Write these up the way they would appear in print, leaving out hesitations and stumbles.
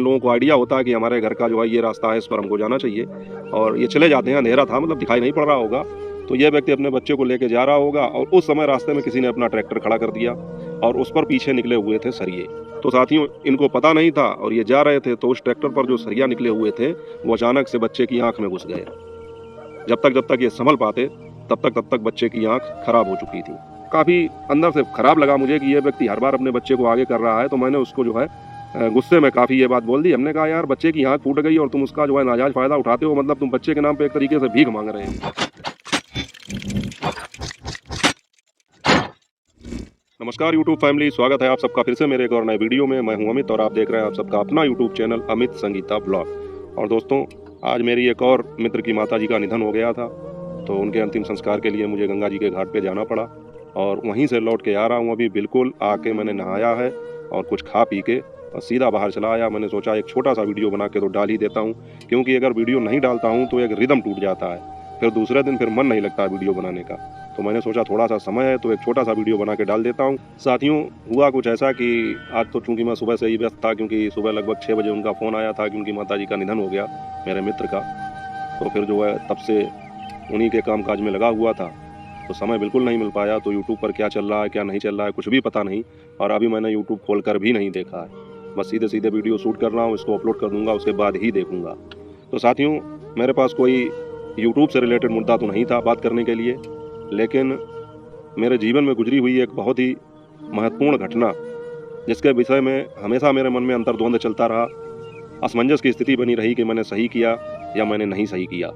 लोगों को आइडिया होता है कि हमारे घर का जो है ये रास्ता है, इस पर हमको जाना चाहिए, और ये चले जाते हैं। अंधेरा था, मतलब दिखाई नहीं पड़ रहा होगा, तो ये व्यक्ति अपने बच्चे को लेके जा रहा होगा और उस समय रास्ते में किसी ने अपना ट्रैक्टर खड़ा कर दिया और उस पर पीछे निकले हुए थे सरिये। तो साथियों, इनको पता नहीं था और ये जा रहे थे, तो उस ट्रैक्टर पर जो सरिया निकले हुए थे वो अचानक से बच्चे की आंख में घुस गए। जब तक ये संभल पाते तब तक बच्चे की आंख खराब हो चुकी थी। काफ़ी अंदर से खराब लगा मुझे कि ये व्यक्ति हर बार अपने बच्चे को आगे कर रहा है, तो मैंने उसको जो है गुस्से में काफ़ी ये बात बोल दी। हमने कहा, यार बच्चे की आंख फूट गई और तुम उसका जो है नाजायज़ फ़ायदा उठाते हो, मतलब तुम बच्चे के नाम पे एक तरीके से भीख मांग रहे हो। नमस्कार यूट्यूब फैमिली, स्वागत है आप सबका फिर से मेरे एक और नए वीडियो में। मैं हूं अमित और आप देख रहे हैं आप सबका अपना YouTube channel Amit Sangeeta blog. और दोस्तों, आज मेरी एक और मित्र की माताजी का निधन हो गया था, तो उनके अंतिम संस्कार के लिए मुझे गंगा जी के घाट पे जाना पड़ा और वहीं से लौट के आ रहा हूँ अभी। बिल्कुल आके मैंने नहाया है और कुछ खा पी के और सीधा बाहर चला आया। मैंने सोचा एक छोटा सा वीडियो बना के तो डाल ही देता हूँ, क्योंकि अगर वीडियो नहीं डालता हूँ तो एक रिदम टूट जाता है, फिर दूसरे दिन फिर मन नहीं लगता वीडियो बनाने का। तो मैंने सोचा थोड़ा सा समय है तो एक छोटा सा वीडियो बना के डाल देता हूँ। साथियों, हुआ कुछ ऐसा कि आज तो चूंकि मैं सुबह से ही व्यस्त था, क्योंकि सुबह लगभग 6 बजे उनका फ़ोन आया था कि उनकी माताजी का निधन हो गया, मेरे मित्र का। तो फिर जो है तब से उन्हीं के कामकाज में लगा हुआ था, तो समय बिल्कुल नहीं मिल पाया। तो यूट्यूब पर क्या चल रहा है क्या नहीं चल रहा है कुछ भी पता नहीं, और अभी मैंने यूट्यूब खोल कर भी नहीं देखा है। बस सीधे सीधे वीडियो शूट कर रहा हूँ, इसको अपलोड कर दूँगा, उसके बाद ही देखूँगा। तो साथियों, मेरे पास कोई यूट्यूब से रिलेटेड मुद्दा तो नहीं था बात करने के लिए, लेकिन मेरे जीवन में गुजरी हुई एक बहुत ही महत्वपूर्ण घटना, जिसके विषय में हमेशा मेरे मन में अंतर्द्वंद चलता रहा, असमंजस की स्थिति बनी रही कि मैंने सही किया या मैंने नहीं सही किया।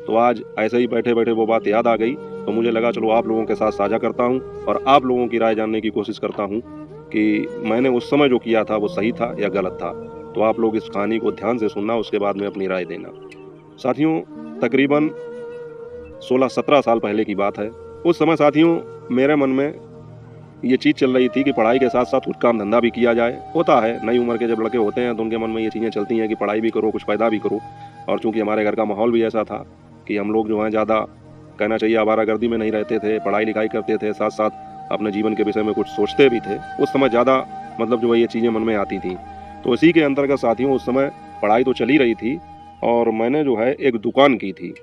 तो आज ऐसे ही बैठे बैठे वो बात याद आ गई, तो मुझे लगा चलो आप लोगों के साथ साझा करता हूँ और आप लोगों की राय जानने की कोशिश करता हूँ कि मैंने उस समय जो किया था वो सही था या गलत था। तो आप लोग इस कहानी को ध्यान से सुनना, उसके बाद में अपनी राय देना। साथियों, तकरीबन 16-17 साल पहले की बात है। उस समय साथियों, मेरे मन में ये चीज़ चल रही थी कि पढ़ाई के साथ साथ कुछ काम धंधा भी किया जाए। होता है, नई उम्र के जब लड़के होते हैं तो उनके मन में ये चीज़ें चलती हैं कि पढ़ाई भी करो, कुछ फ़ायदा भी करो। और चूँकि हमारे घर का माहौल भी ऐसा था कि हम लोग जो हैं ज़्यादा, कहना चाहिए, आवारागर्दी में नहीं रहते थे, पढ़ाई लिखाई करते थे, साथ साथ अपने जीवन के विषय में कुछ सोचते भी थे। उस समय ज़्यादा मतलब जो है ये चीज़ें मन में आती थी। तो इसी के अंतर्गत साथियों, उस समय पढ़ाई तो चल ही रही थी और मैंने जो है एक दुकान की थी।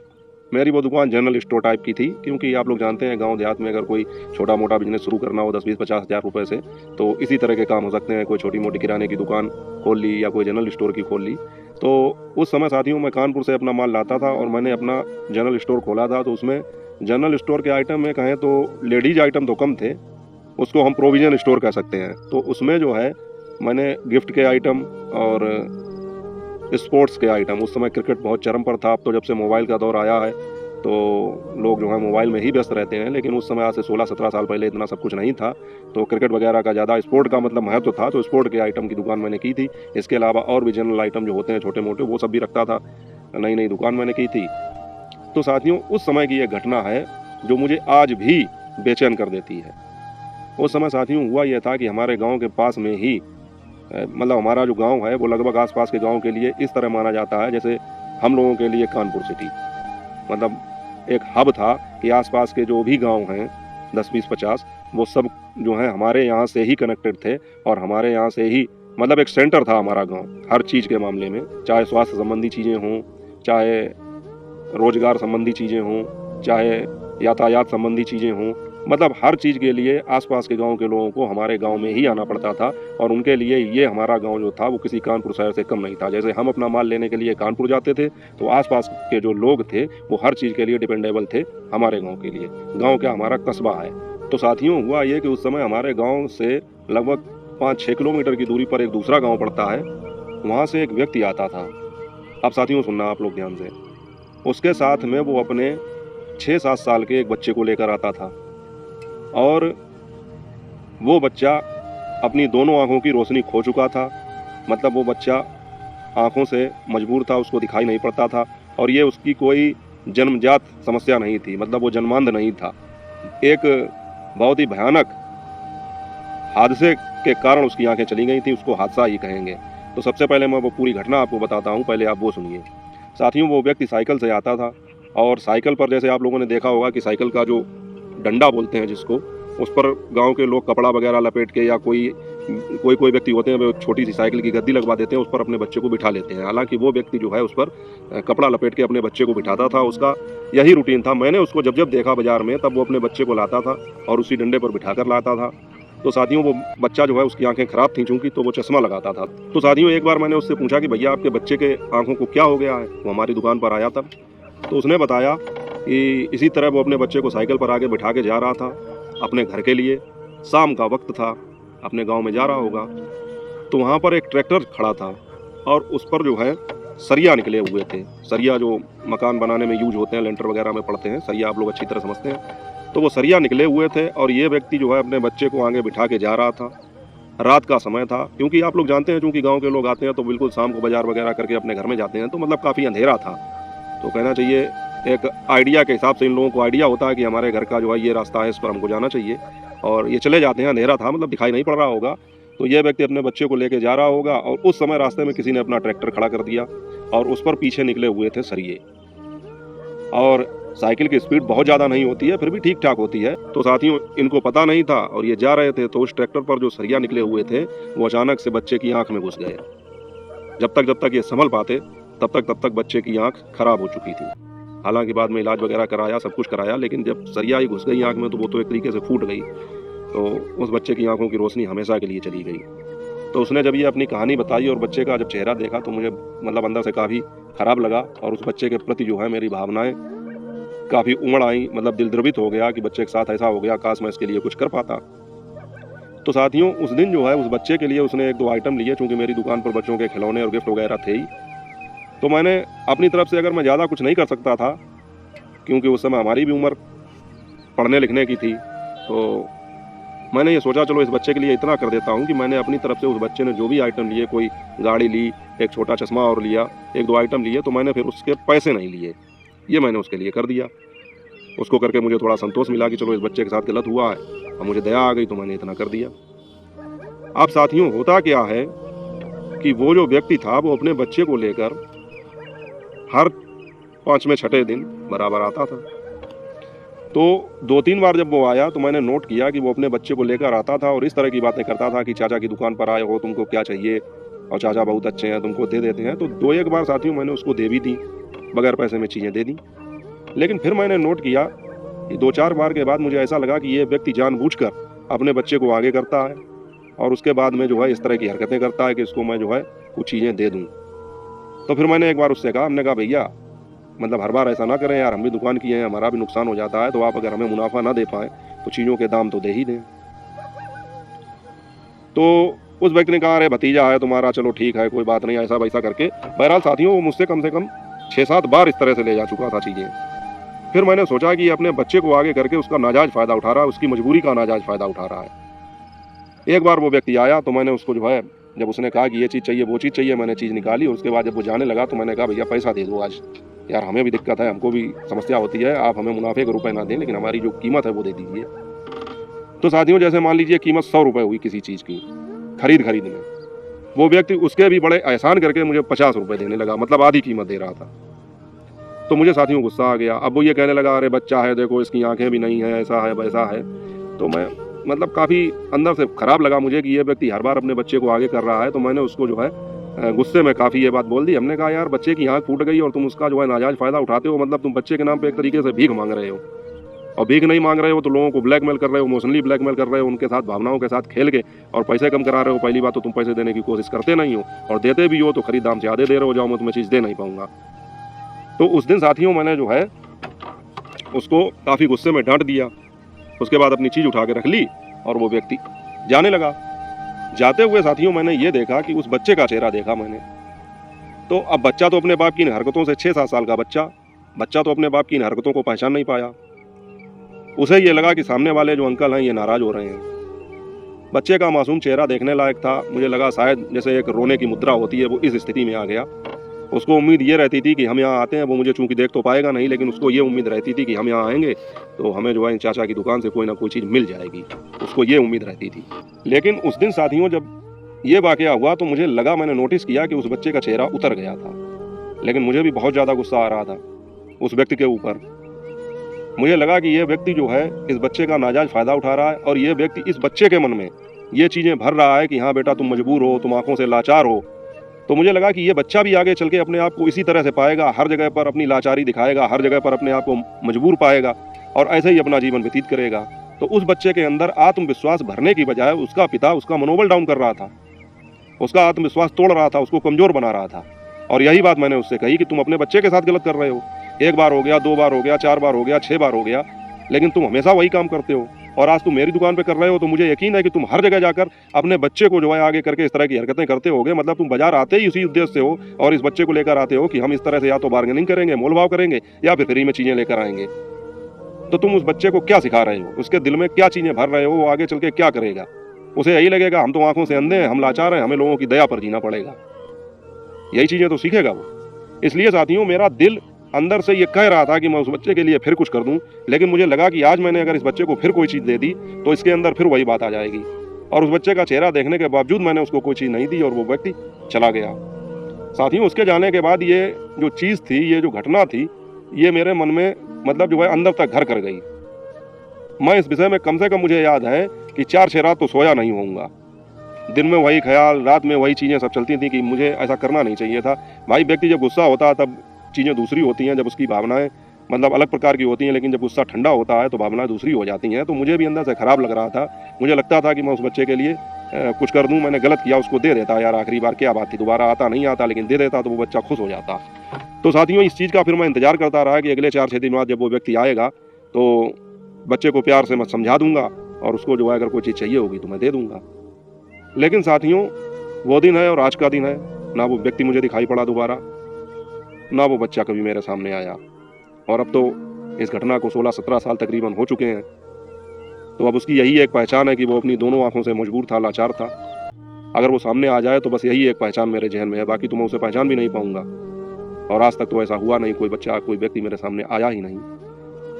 मेरी वो दुकान जनरल स्टोर टाइप की थी, क्योंकि आप लोग जानते हैं गांव देहात में अगर कोई छोटा मोटा बिजनेस शुरू करना हो 10-20-50 हज़ार रुपये से, तो इसी तरह के काम हो सकते हैं। कोई छोटी मोटी किराने की दुकान खोल ली या कोई जनरल स्टोर की खोल ली। तो उस समय साथियों, मैं कानपुर से अपना माल लाता था और मैंने अपना जनरल स्टोर खोला था। तो उसमें जनरल स्टोर के आइटम में कहें तो लेडीज आइटम तो कम थे, उसको हम प्रोविजन स्टोर कह सकते हैं। तो उसमें जो है मैंने गिफ्ट के आइटम और स्पोर्ट्स के आइटम, उस समय क्रिकेट बहुत चरम पर था। अब तो जब से मोबाइल का दौर आया है तो लोग जो है मोबाइल में ही व्यस्त रहते हैं, लेकिन उस समय आज से 16-17 साल पहले इतना सब कुछ नहीं था। तो क्रिकेट वगैरह का ज़्यादा स्पोर्ट का मतलब महत्व था, तो स्पोर्ट के आइटम की दुकान मैंने की थी। इसके अलावा और भी जनरल आइटम जो होते हैं छोटे मोटे, वो सब भी रखता था। नई नई दुकान मैंने की थी। तो साथियों, उस समय की एक घटना है जो मुझे आज भी बेचैन कर देती है। उस समय साथियों हुआ यह था कि हमारे गाँव के पास में ही, मतलब हमारा जो गांव है वो लगभग आसपास के गांव के लिए इस तरह माना जाता है जैसे हम लोगों के लिए कानपुर सिटी, मतलब एक हब था कि आसपास के जो भी गांव हैं 10-20-50, वो सब जो हैं हमारे यहाँ से ही कनेक्टेड थे और हमारे यहाँ से ही, मतलब एक सेंटर था हमारा गांव हर चीज़ के मामले में, चाहे स्वास्थ्य संबंधी चीज़ें हों, चाहे रोजगार संबंधी चीज़ें हों, चाहे यातायात संबंधी चीज़ें हों, मतलब हर चीज़ के लिए आसपास के गांव के लोगों को हमारे गांव में ही आना पड़ता था। और उनके लिए ये हमारा गांव जो था वो किसी कानपुर शहर से कम नहीं था। जैसे हम अपना माल लेने के लिए कानपुर जाते थे, तो आसपास के जो लोग थे वो हर चीज़ के लिए डिपेंडेबल थे हमारे गाँव के लिए। गाँव क्या, हमारा कस्बा है। तो साथियों, हुआ ये कि उस समय हमारे गाँव से लगभग 5-6 किलोमीटर की दूरी पर एक दूसरा गाँव पड़ता है, वहाँ से एक व्यक्ति आता था। अब साथियों सुनना आप लोग ध्यान से, उसके साथ में वो अपने 6-7 साल के एक बच्चे को लेकर आता था और वो बच्चा अपनी दोनों आँखों की रोशनी खो चुका था। मतलब वो बच्चा आँखों से मजबूर था, उसको दिखाई नहीं पड़ता था और ये उसकी कोई जन्मजात समस्या नहीं थी, मतलब वो जन्मांध नहीं था। एक बहुत ही भयानक हादसे के कारण उसकी आंखें चली गई थी, उसको हादसा ही कहेंगे। तो सबसे पहले मैं वो पूरी घटना आपको बताता हूँ, पहले आप वो सुनिए। साथियों, वो व्यक्ति साइकिल से आता था और साइकिल पर, जैसे आप लोगों ने देखा होगा कि साइकिल का जो डंडा बोलते हैं जिसको, उस पर गांव के लोग कपड़ा वगैरह लपेट के या कोई कोई कोई व्यक्ति होते हैं वो छोटी सी साइकिल की गद्दी लगवा देते हैं, उस पर अपने बच्चे को बिठा लेते हैं। हालांकि वो व्यक्ति जो है उस पर कपड़ा लपेट के अपने बच्चे को बिठाता था, उसका यही रूटीन था। मैंने उसको जब जब देखा बाजार में तब वो अपने बच्चे को लाता था और उसी डंडे पर बिठा कर लाता था। तो साथियों वो बच्चा जो है उसकी आंखें खराब थी चूंकि, तो वो चश्मा लगाता था। तो साथियों एक बार मैंने उससे पूछा कि भैया आपके बच्चे के आंखों को क्या हो गया है, वो हमारी दुकान पर आया तब। तो उसने बताया कि इसी तरह वो अपने बच्चे को साइकिल पर आगे बिठा के जा रहा था अपने घर के लिए। शाम का वक्त था, अपने गांव में जा रहा होगा, तो वहाँ पर एक ट्रैक्टर खड़ा था और उस पर जो है सरिया निकले हुए थे। सरिया जो मकान बनाने में यूज होते हैं, लेंटर वगैरह में पड़ते हैं, सरिया आप लोग अच्छी तरह समझते हैं। तो वो सरिया निकले हुए थे और ये व्यक्ति जो है अपने बच्चे को आगे बिठा के जा रहा था। रात का समय था, क्योंकि आप लोग जानते हैं चूंकि गांव के लोग आते हैं तो बिल्कुल शाम को बाजार वगैरह करके अपने घर में जाते हैं, तो मतलब काफ़ी अंधेरा था। तो कहना चाहिए एक आइडिया के हिसाब से इन लोगों को आइडिया होता है कि हमारे घर का जो है ये रास्ता है, इस पर हमको जाना चाहिए, और ये चले जाते हैं। अंधेरा था, मतलब दिखाई नहीं पड़ रहा होगा। तो ये व्यक्ति अपने बच्चे को लेके जा रहा होगा और उस समय रास्ते में किसी ने अपना ट्रैक्टर खड़ा कर दिया और उस पर पीछे निकले हुए थे सरिये। और साइकिल की स्पीड बहुत ज़्यादा नहीं होती है, फिर भी ठीक ठाक होती है। तो साथियों इनको पता नहीं था और ये जा रहे थे, तो उस ट्रैक्टर पर जो सरिया निकले हुए थे वो अचानक से बच्चे की आंख में घुस गए। जब तक ये संभल पाते तब तक बच्चे की आंख खराब हो चुकी थी। हालांकि बाद में इलाज वगैरह कराया, सब कुछ कराया, लेकिन जब सरिया ही घुस गई आंख में तो वो तो एक तरीके से फूट गई। तो उस बच्चे की आंखों की रोशनी हमेशा के लिए चली गई। तो उसने जब ये अपनी कहानी बताई और बच्चे का जब चेहरा देखा तो मुझे मतलब अंदर से काफ़ी खराब लगा और उस बच्चे के प्रति जो है मेरी भावनाएं काफ़ी उमड़ आई। मतलब दिल द्रवित हो गया कि बच्चे के साथ ऐसा हो गया, काश मैं इसके लिए कुछ कर पाता। तो साथियों उस दिन जो है उस बच्चे के लिए उसने 1-2 आइटम लिए, चूँकि मेरी दुकान पर बच्चों के खिलौने और गिफ्ट वगैरह थे ही। तो मैंने अपनी तरफ से, अगर मैं ज़्यादा कुछ नहीं कर सकता था क्योंकि उस समय हमारी भी उम्र पढ़ने लिखने की थी, तो मैंने ये सोचा चलो इस बच्चे के लिए इतना कर देता हूँ कि मैंने अपनी तरफ से उस बच्चे ने जो भी आइटम लिए, कोई गाड़ी ली, एक छोटा चश्मा और लिया, 1-2 आइटम लिए, तो मैंने फिर उसके पैसे नहीं लिए, ये मैंने उसके लिए कर दिया। उसको करके मुझे थोड़ा संतोष मिला कि चलो इस बच्चे के साथ गलत हुआ है और मुझे दया आ गई तो मैंने इतना कर दिया। अब साथियों होता क्या है कि वो जो व्यक्ति था वो अपने बच्चे को लेकर हर 5वें-6ठे दिन बराबर आता था। तो 2-3 बार जब वो आया तो मैंने नोट किया कि वो अपने बच्चे को लेकर आता था और इस तरह की बातें करता था कि चाचा की दुकान पर आए हो, तुमको क्या चाहिए, और चाचा बहुत अच्छे हैं, तुमको दे देते हैं। तो 2-1 बार साथियों मैंने उसको दे भी दी, बगैर पैसे में चीज़ें दे दी। लेकिन फिर मैंने नोट किया कि 2-4 बार के बाद मुझे ऐसा लगा कि ये व्यक्ति जानबूझकर अपने बच्चे को आगे करता है और उसके बाद में जो है इस तरह की हरकतें करता है कि इसको मैं जो है कुछ चीज़ें दे दूँ। तो फिर मैंने एक बार उससे कहा, हमने कहा भैया मतलब हर बार ऐसा ना करें यार, हम भी दुकान किए हैं, हमारा भी नुकसान हो जाता है, तो आप अगर हमें मुनाफा ना दे पाएँ तो चीज़ों के दाम तो दे ही दें। तो उस व्यक्ति ने कहा अरे भतीजा है तुम्हारा, चलो ठीक है कोई बात नहीं, ऐसा वैसा करके। बहरहाल साथियों वो मुझसे कम से कम 6-7 बार इस तरह से ले जा चुका था चीज़ें। फिर मैंने सोचा कि अपने बच्चे को आगे करके उसका नाजायज़ फ़ायदा उठा रहा है, उसकी मजबूरी का नाजायज़ फ़ायदा उठा रहा है। एक बार वो व्यक्ति आया तो मैंने उसको जो है, जब उसने कहा कि ये चीज़ चाहिए वो चीज़ चाहिए, मैंने चीज़ निकाली और उसके बाद जब वो जाने लगा तो मैंने कहा भैया पैसा दे दो आज, यार हमें भी दिक्कत है, हमको भी समस्या होती है, आप हमें मुनाफे के रुपए ना दें लेकिन हमारी जो कीमत है वो दे दीजिए। तो साथियों जैसे मान लीजिए कीमत 100 रुपये हुई किसी चीज़ की खरीद में, वो व्यक्ति उसके भी बड़े एहसान करके मुझे 50 रुपये देने लगा, मतलब आधी कीमत दे रहा था। तो मुझे साथियों गुस्सा आ गया। अब वो ये कहने लगा अरे बच्चा है, देखो इसकी आंखें भी नहीं है, ऐसा है वैसा है। तो मैं मतलब काफ़ी अंदर से ख़राब लगा मुझे कि ये व्यक्ति हर बार अपने बच्चे को आगे कर रहा है। तो मैंने उसको जो है गुस्से में काफ़ी ये बात बोल दी। हमने कहा यार बच्चे की आंख फूट गई और तुम उसका जो है नाजायज़ फ़ायदा उठाते हो, मतलब तुम बच्चे के नाम पे एक तरीके से भीख मांग रहे हो, और भीख नहीं मांग रहे हो तो लोगों को ब्लैकमेल कर रहे हो, इमोशनली ब्लैकमेल कर रहे हो, उनके साथ भावनाओं के साथ खेल के और पैसे कम करा रहे हो। पहली बात तो तुम पैसे देने की कोशिश करते नहीं हो, और देते भी हो तो खरीद दाम से ज़्यादा दे रहे हो, जाओ मैं तुम्हें चीज़ दे नहीं पाऊँगा। तो उस दिन साथियों मैंने जो है उसको काफ़ी गुस्से में डांट दिया। उसके बाद अपनी चीज़ उठा के रख ली और वो व्यक्ति जाने लगा। जाते हुए साथियों मैंने ये देखा कि उस बच्चे का चेहरा देखा मैंने। तो अब बच्चा तो अपने बाप की इन हरकतों से 6-7 साल का बच्चा तो अपने बाप की इन हरकतों को पहचान नहीं पाया। उसे ये लगा कि सामने वाले जो अंकल हैं ये नाराज़ हो रहे हैं। बच्चे का मासूम चेहरा देखने लायक था। मुझे लगा शायद जैसे एक रोने की मुद्रा होती है, वो इस स्थिति में आ गया। उसको उम्मीद ये रहती थी कि हम यहाँ आते हैं, वो मुझे चूंकि देख तो पाएगा नहीं, लेकिन उसको ये उम्मीद रहती थी कि हम यहाँ आएंगे तो हमें जो है चाचा की दुकान से कोई ना कोई चीज़ मिल जाएगी, उसको ये उम्मीद रहती थी। लेकिन उस दिन साथियों जब ये वाक़या हुआ तो मुझे लगा, मैंने नोटिस किया कि उस बच्चे का चेहरा उतर गया था। लेकिन मुझे भी बहुत ज़्यादा गुस्सा आ रहा था उस व्यक्ति के ऊपर। मुझे लगा कि ये व्यक्ति जो है इस बच्चे का नाजायज़ फ़ायदा उठा रहा है और ये व्यक्ति इस बच्चे के मन में ये चीज़ें भर रहा है कि हाँ बेटा तुम मजबूर हो, तुम आंखों से लाचार हो, तो मुझे लगा कि ये बच्चा भी आगे चल के अपने आप को इसी तरह से पाएगा, हर जगह पर अपनी लाचारी दिखाएगा, हर जगह पर अपने आप को मजबूर पाएगा और ऐसे ही अपना जीवन व्यतीत करेगा। तो उस बच्चे के अंदर आत्मविश्वास भरने की बजाय उसका पिता उसका मनोबल डाउन कर रहा था, उसका आत्मविश्वास तोड़ रहा था, उसको कमज़ोर बना रहा था। और यही बात मैंने उससे कही कि तुम अपने बच्चे के साथ गलत कर रहे हो। 1 बार हो गया, 2 बार हो गया, 4 बार हो गया, 6 बार हो गया, लेकिन तुम हमेशा वही काम करते हो और आज तुम मेरी दुकान पे कर रहे हो, तो मुझे यकीन है कि तुम हर जगह जाकर अपने बच्चे को जो है आगे करके इस तरह की हरकतें करते होगे। मतलब तुम बाजार आते ही उसी उद्देश्य से हो और इस बच्चे को लेकर आते हो कि हम इस तरह से या तो बार्गेनिंग करेंगे, मोल-भाव करेंगे या फिर फ्री में चीज़ें लेकर आएँगे। तो तुम उस बच्चे को क्या सिखा रहे हो? उसके दिल में क्या चीज़ें भर रहे हो? वो आगे चल के क्या करेगा? उसे यही लगेगा हम तो आँखों से अंधे हैं, हम लाचार हैं, हमें लोगों की दया पर जीना पड़ेगा। यही चीज़ें तो सीखेगा वो। इसलिए साथियों मेरा दिल अंदर से ये कह रहा था कि मैं उस बच्चे के लिए फिर कुछ कर दूं, लेकिन मुझे लगा कि आज मैंने अगर इस बच्चे को फिर कोई चीज़ दे दी तो इसके अंदर फिर वही बात आ जाएगी। और उस बच्चे का चेहरा देखने के बावजूद मैंने उसको कोई चीज़ नहीं दी और वो व्यक्ति चला गया। साथियों उसके जाने के बाद ये जो चीज़ थी, ये जो घटना थी, ये मेरे मन में मतलब जो है अंदर तक घर कर गई। मैं इस विषय में कम से कम मुझे याद है कि 4-6 रात तो सोया नहीं होऊंगा। दिन में वही ख्याल, रात में वही चीज़ें सब चलती थी कि मुझे ऐसा करना नहीं चाहिए था। भाई व्यक्ति जब गुस्सा होता है तब चीज़ें दूसरी होती हैं, जब उसकी भावनाएं मतलब अलग प्रकार की होती हैं, लेकिन जब गुस्सा ठंडा होता है तो भावनाएं दूसरी हो जाती हैं। तो मुझे भी अंदर से खराब लग रहा था। मुझे लगता था कि मैं उस बच्चे के लिए कुछ कर दूं, मैंने गलत किया, उसको दे देता यार, आखिरी बार क्या बात थी, दोबारा आता नहीं आता, लेकिन दे देता तो वो बच्चा खुश हो जाता। तो साथियों इस चीज़ का फिर मैं इंतजार करता रहा कि अगले 4-6 दिन बाद जब वो व्यक्ति आएगा तो बच्चे को प्यार से मैं समझा दूंगा और उसको जो है अगर कोई चीज़ चाहिए होगी तो मैं दे दूंगा। लेकिन साथियों वो दिन है और आज का दिन है, ना वो व्यक्ति मुझे दिखाई पड़ा दोबारा, ना वो बच्चा कभी मेरे सामने आया। और अब तो इस घटना को 16-17 साल तकरीबन हो चुके हैं। तो अब उसकी यही एक पहचान है कि वो अपनी दोनों आंखों से मजबूर था, लाचार था। अगर वो सामने आ जाए तो बस यही एक पहचान मेरे जहन में है, बाकी तो मैं उसे पहचान भी नहीं पाऊंगा। और आज तक तो ऐसा हुआ नहीं, कोई बच्चा कोई व्यक्ति मेरे सामने आया ही नहीं।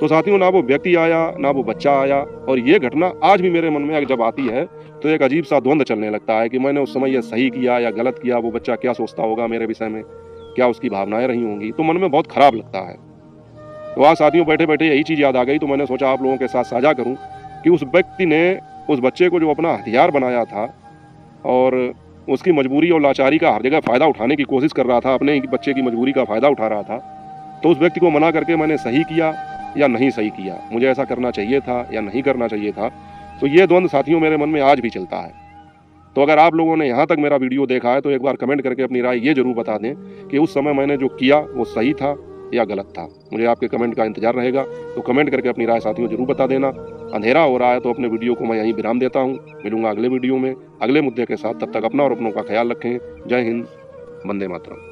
तो साथियों ना वो व्यक्ति आया, ना वो बच्चा आया। और ये घटना आज भी मेरे मन में जब आती है तो एक अजीब सा द्वंद्व चलने लगता है कि मैंने उस समय ये सही किया या गलत किया, वो बच्चा क्या सोचता होगा मेरे विषय में, क्या उसकी भावनाएं रही होंगी। तो मन में बहुत खराब लगता है। तो आज साथियों बैठे बैठे यही चीज़ याद आ गई, तो मैंने सोचा आप लोगों के साथ साझा करूं कि उस व्यक्ति ने उस बच्चे को जो अपना हथियार बनाया था और उसकी मजबूरी और लाचारी का हर जगह फ़ायदा उठाने की कोशिश कर रहा था, अपने बच्चे की मजबूरी का फ़ायदा उठा रहा था, तो उस व्यक्ति को मना करके मैंने सही किया या नहीं सही किया, मुझे ऐसा करना चाहिए था या नहीं करना चाहिए था। तो ये द्वंद्व साथियों मेरे मन में आज भी चलता है। तो अगर आप लोगों ने यहाँ तक मेरा वीडियो देखा है तो एक बार कमेंट करके अपनी राय ये ज़रूर बता दें कि उस समय मैंने जो किया वो सही था या गलत था। मुझे आपके कमेंट का इंतजार रहेगा, तो कमेंट करके अपनी राय साथियों जरूर बता देना। अंधेरा हो रहा है तो अपने वीडियो को मैं यहीं विराम देता हूँ। मिलूंगा अगले वीडियो में अगले मुद्दे के साथ। तब तक अपना और अपनों का ख्याल रखें। जय हिंद, वंदे मातरम।